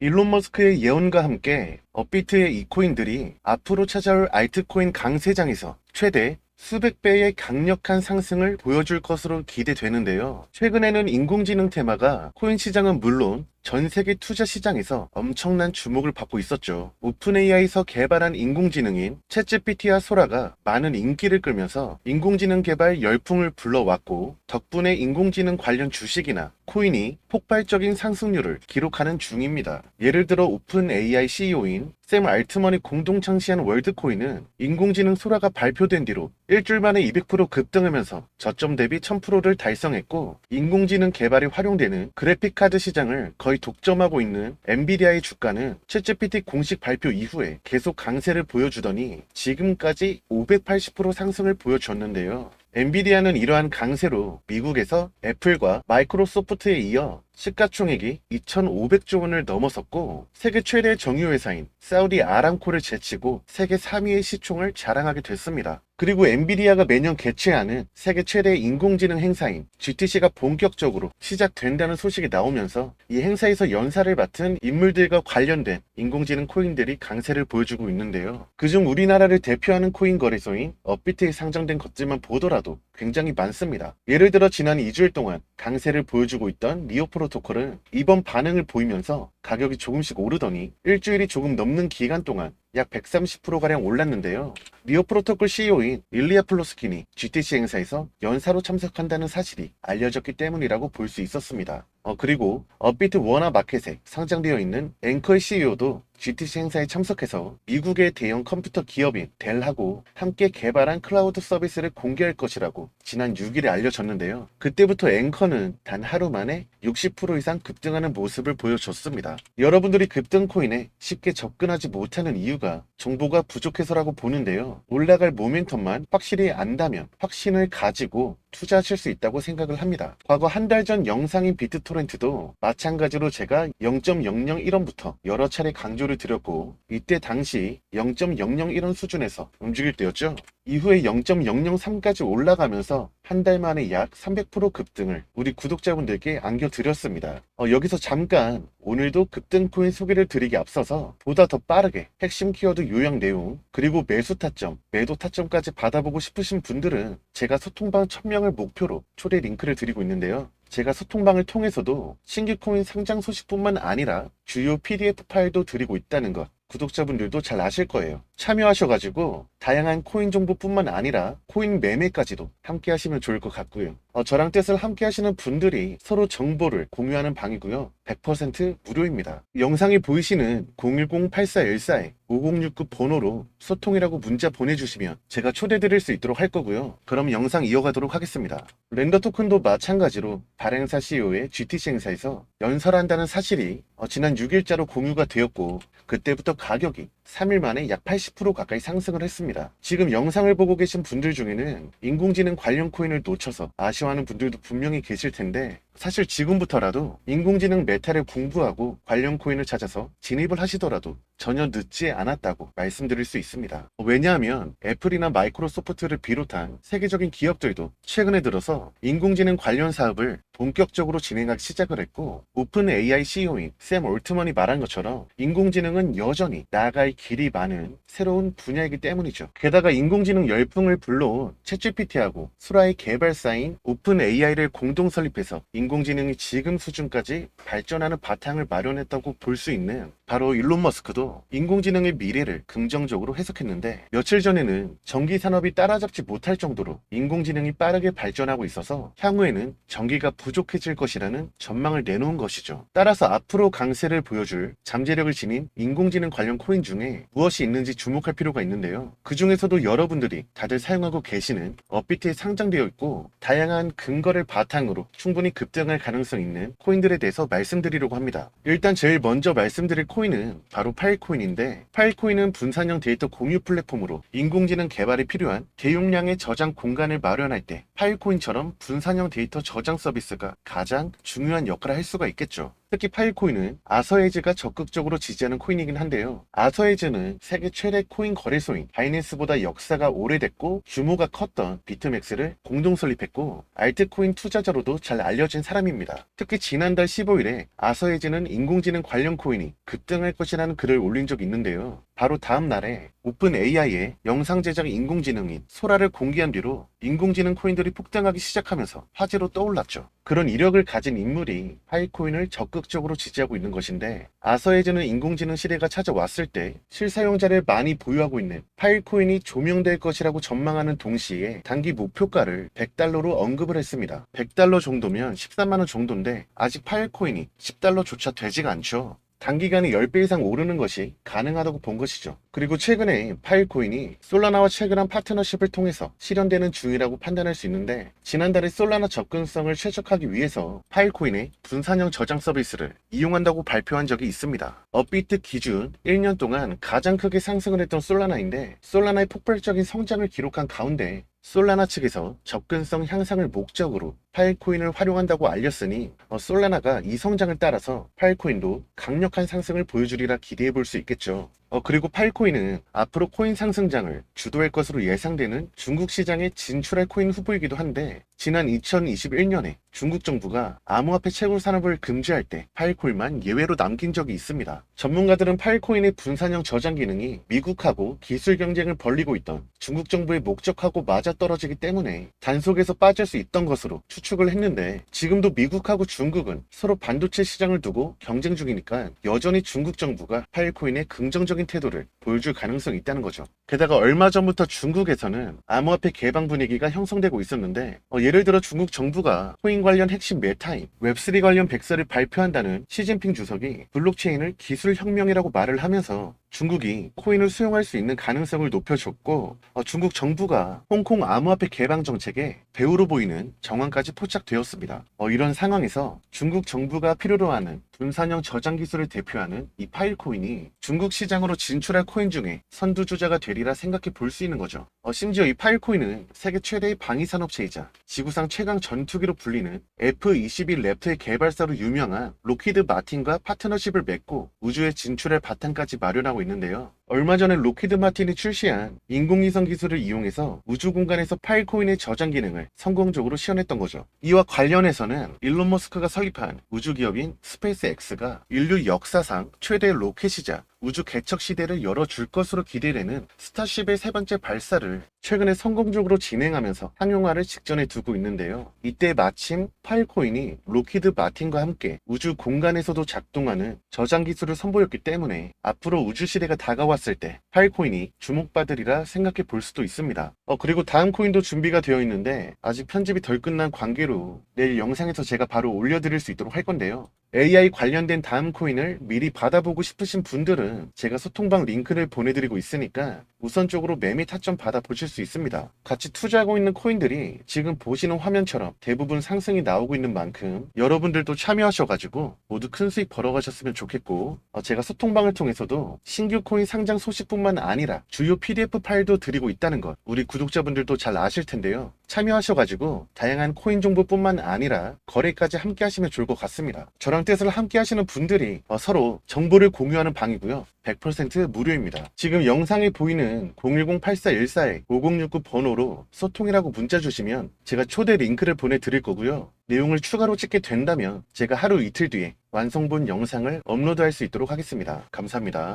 일론 머스크의 예언과 함께 업비트의 이 코인들이 앞으로 찾아올 알트코인 강세장에서 최대 수백 배의 강력한 상승을 보여줄 것으로 기대되는데요. 최근에는 인공지능 테마가 코인 시장은 물론 전 세계 투자 시장에서 엄청난 주목을 받고 있었죠. 오픈AI에서 개발한 인공지능인 챗GPT와 소라가 많은 인기를 끌면서 인공지능 개발 열풍을 불러왔고, 덕분에 인공지능 관련 주식이나 코인이 폭발적인 상승률을 기록하는 중입니다. 예를 들어 오픈AI CEO인 샘 알트먼이 공동 창시한 월드코인은 인공지능 소라가 발표된 뒤로 일주일 만에 200% 급등하면서 저점 대비 1000%를 달성했고, 인공지능 개발이 활용되는 그래픽카드 시장을 거의 독점하고 있는 엔비디아의 주가는 챗GPT 공식 발표 이후에 계속 강세를 보여주더니 지금까지 580% 상승을 보여줬는데요. 엔비디아는 이러한 강세로 미국에서 애플과 마이크로소프트에 이어 시가총액이 2,500조 원을 넘어섰고, 세계 최대 정유회사인 사우디 아람코를 제치고 세계 3위의 시총을 자랑하게 됐습니다. 그리고 엔비디아가 매년 개최하는 세계 최대 인공지능 행사인 GTC가 본격적으로 시작된다는 소식이 나오면서 이 행사에서 연사를 맡은 인물들과 관련된 인공지능 코인들이 강세를 보여주고 있는데요. 그중 우리나라를 대표하는 코인 거래소인 업비트에 상장된 것들만 보더라도 굉장히 많습니다. 예를 들어 지난 2주일 동안 강세를 보여주고 있던 리오 프로토콜은 이번 반응을 보이면서 가격이 조금씩 오르더니 일주일이 조금 넘는 기간 동안 약 130%가량 올랐는데요. 리오 프로토콜 CEO인 일리아 플로스킨이 GTC 행사에서 연사로 참석한다는 사실이 알려졌기 때문이라고 볼 수 있었습니다. 그리고 업비트 원화 마켓에 상장되어 있는 앵커의 CEO도 GTC 행사에 참석해서 미국의 대형 컴퓨터 기업인 델하고 함께 개발한 클라우드 서비스를 공개할 것이라고 지난 6일에 알려졌는데요. 그때부터 앵커는 단 하루 만에 60% 이상 급등하는 모습을 보여줬습니다. 여러분들이 급등 코인에 쉽게 접근하지 못하는 이유가 정보가 부족해서라고 보는데요. 올라갈 모멘텀만 확실히 안다면 확신을 가지고 투자하실 수 있다고 생각을 합니다. 과거 한 달 전 영상인 비트토렌트도 마찬가지로 제가 0.001원부터 여러 차례 강조를 드렸고, 이때 당시 0.001원 수준에서 움직일 때였죠. 이후에 0.003까지 올라가면서 한 달 만에 약 300% 급등을 우리 구독자분들께 안겨드렸습니다. 여기서 잠깐 오늘도 급등 코인 소개를 드리기 앞서서 보다 더 빠르게 핵심 키워드 요약 내용, 그리고 매수 타점, 매도 타점까지 받아보고 싶으신 분들은 제가 소통방 1000명을 목표로 초대 링크를 드리고 있는데요. 제가 소통방을 통해서도 신규 코인 상장 소식뿐만 아니라 주요 PDF 파일도 드리고 있다는 것, 구독자분들도 잘 아실 거예요. 참여하셔가지고 다양한 코인 정보뿐만 아니라 코인 매매까지도 함께 하시면 좋을 것 같고요. 저랑 뜻을 함께 하시는 분들이 서로 정보를 공유하는 방이고요. 100% 무료입니다. 영상이 보이시는 010-8414-5069 번호로 소통이라고 문자 보내주시면 제가 초대드릴 수 있도록 할 거고요. 그럼 영상 이어가도록 하겠습니다. 렌더 토큰도 마찬가지로 발행사 CEO의 GTC 행사에서 연설한다는 사실이 지난 6일자로 공유가 되었고, 그때부터 가격이 3일 만에 약 80% 가까이 상승을 했습니다. 지금 영상을 보고 계신 분들 중에는 인공지능 관련 코인을 놓쳐서 아쉬워하는 분들도 분명히 계실 텐데, 사실 지금부터라도 인공지능 메타를 공부하고 관련 코인을 찾아서 진입을 하시더라도 전혀 늦지 않았다고 말씀드릴 수 있습니다. 왜냐하면 애플이나 마이크로소프트를 비롯한 세계적인 기업들도 최근에 들어서 인공지능 관련 사업을 본격적으로 진행하기 시작을 했고, 오픈AI CEO인 샘 올트먼이 말한 것처럼 인공지능은 여전히 나아갈 길이 많은 새로운 분야이기 때문이죠. 게다가 인공지능 열풍을 불러온 챗GPT하고 소라의 개발사인 오픈AI를 공동 설립해서 인공지능이 지금 수준까지 발전하는 바탕을 마련했다고 볼 수 있는 바로 일론 머스크도 인공지능의 미래를 긍정적으로 해석했는데, 며칠 전에는 전기 산업이 따라잡지 못할 정도로 인공지능이 빠르게 발전하고 있어서 향후에는 전기가 부족해질 것이라는 전망을 내놓은 것이죠. 따라서 앞으로 강세를 보여줄 잠재력을 지닌 인공지능 관련 코인 중에 무엇이 있는지 주목할 필요가 있는데요. 그 중에서도 여러분들이 다들 사용하고 계시는 업비트에 상장되어 있고 다양한 근거를 바탕으로 충분히 급등할 가능성 있는 코인들에 대해서 말씀드리려고 합니다. 일단 제일 먼저 말씀드릴 코인은 바로 파일코인인데, 파일코인은 분산형 데이터 공유 플랫폼으로 인공지능 개발에 필요한 대용량의 저장 공간을 마련할 때 파일코인처럼 분산형 데이터 저장 서비스가 가장 중요한 역할을 할 수가 있겠죠. 특히 파일코인은 아서에즈가 적극적으로 지지하는 코인이긴 한데요. 아서에즈는 세계 최대 코인 거래소인 바이낸스보다 역사가 오래됐고 규모가 컸던 비트맥스를 공동 설립했고 알트코인 투자자로도 잘 알려진 사람입니다. 특히 지난달 15일에 아서에즈는 인공지능 관련 코인이 급등할 것이라는 글을 올린 적이 있는데요. 바로 다음 날에 오픈 AI의 영상 제작 인공지능인 소라를 공개한 뒤로 인공지능 코인들이 폭등하기 시작하면서 화제로 떠올랐죠. 그런 이력을 가진 인물이 파일코인을 적극적으로 지지하고 있는 것인데, 아서에즈는 인공지능 시대가 찾아왔을 때 실사용자를 많이 보유하고 있는 파일코인이 조명될 것이라고 전망하는 동시에 단기 목표가를 $100로 언급을 했습니다. $100 정도면 13만원 정도인데 아직 파일코인이 $10조차 되지가 않죠. 단기간에 10배 이상 오르는 것이 가능하다고 본 것이죠. 그리고 최근에 파일코인이 솔라나와 체결한 파트너십을 통해서 실현되는 중이라고 판단할 수 있는데, 지난달에 솔라나 접근성을 최적화하기 위해서 파일코인의 분산형 저장 서비스를 이용한다고 발표한 적이 있습니다. 업비트 기준 1년 동안 가장 크게 상승을 했던 솔라나인데, 솔라나의 폭발적인 성장을 기록한 가운데 솔라나 측에서 접근성 향상을 목적으로 파일코인을 활용한다고 알렸으니 솔라나가 이 성장을 따라서 파일코인도 강력한 상승을 보여주리라 기대해 볼 수 있겠죠. 그리고 파일코인은 앞으로 코인 상승장을 주도할 것으로 예상되는 중국 시장에 진출할 코인 후보이기도 한데, 지난 2021년에 중국 정부가 암호화폐 채굴 산업을 금지할 때 파일코인만 예외로 남긴 적이 있습니다. 전문가들은 파일코인의 분산형 저장 기능이 미국하고 기술 경쟁을 벌이고 있던 중국 정부의 목적하고 맞아떨어지기 때문에 단속에서 빠질 수 있던 것으로 추측을 했는데, 지금도 미국하고 중국은 서로 반도체 시장을 두고 경쟁 중이니까 여전히 중국 정부가 파일코인에 긍정적인 태도를 보여줄 가능성이 있다는 거죠. 게다가 얼마 전부터 중국에서는 암호화폐 개방 분위기가 형성되고 있었는데, 예를 들어 중국 정부가 코인 관련 핵심 메타인 웹3 관련 백서를 발표한다는 시진핑 주석이 블록체인을 기술 혁명이라고 말을 하면서 중국이 코인을 수용할 수 있는 가능성을 높여줬고, 중국 정부가 홍콩 암호화폐 개방 정책에 배후로 보이는 정황까지 포착되었습니다. 이런 상황에서 중국 정부가 필요로 하는 분산형 저장 기술을 대표하는 이 파일코인이 중국 시장으로 진출할 코인 중에 선두주자가 되리라 생각해 볼 수 있는 거죠. 심지어 이 파일코인은 세계 최대의 방위산업체이자 지구상 최강 전투기로 불리는 F-22 랩터의 개발사로 유명한 록히드 마틴과 파트너십을 맺고 우주에 진출할 바탕까지 마련하고 있는데요. 얼마 전에 록히드 마틴이 출시한 인공위성 기술을 이용해서 우주 공간에서 파일코인의 저장 기능을 성공적으로 시연했던 거죠. 이와 관련해서는 일론 머스크가 설립한 우주 기업인 스페이스X가 인류 역사상 최대 로켓이자 우주 개척 시대를 열어줄 것으로 기대되는 스타쉽의 세 번째 발사를 최근에 성공적으로 진행하면서 상용화를 직전에 두고 있는데요. 이때 마침 파일코인이 록히드 마틴과 함께 우주 공간에서도 작동하는 저장 기술을 선보였기 때문에 앞으로 우주 시대가 다가왔을 때 파일코인이 주목받으리라 생각해 볼 수도 있습니다. 그리고 다음 코인도 준비가 되어 있는데 아직 편집이 덜 끝난 관계로 내일 영상에서 제가 바로 올려드릴 수 있도록 할 건데요. AI 관련된 다음 코인을 미리 받아보고 싶으신 분들은 제가 소통방 링크를 보내드리고 있으니까 우선적으로 매매 타점 받아보실 수 있습니다. 같이 투자하고 있는 코인들이 지금 보시는 화면처럼 대부분 상승이 나오고 있는 만큼 여러분들도 참여하셔가지고 모두 큰 수익 벌어가셨으면 좋겠고, 제가 소통방을 통해서도 신규 코인 상장 소식뿐만 아니라 주요 PDF 파일도 드리고 있다는 것 우리 구독자분들도 잘 아실 텐데요. 참여하셔가지고 다양한 코인 정보뿐만 아니라 거래까지 함께 하시면 좋을 것 같습니다. 저랑 뜻을 함께 하시는 분들이 서로 정보를 공유하는 방이고요. 100% 무료입니다. 지금 영상에 보이는 010-8414-5069 번호로 소통이라고 문자 주시면 제가 초대 링크를 보내드릴 거고요. 내용을 추가로 찍게 된다면 제가 하루 이틀 뒤에 완성본 영상을 업로드할 수 있도록 하겠습니다. 감사합니다.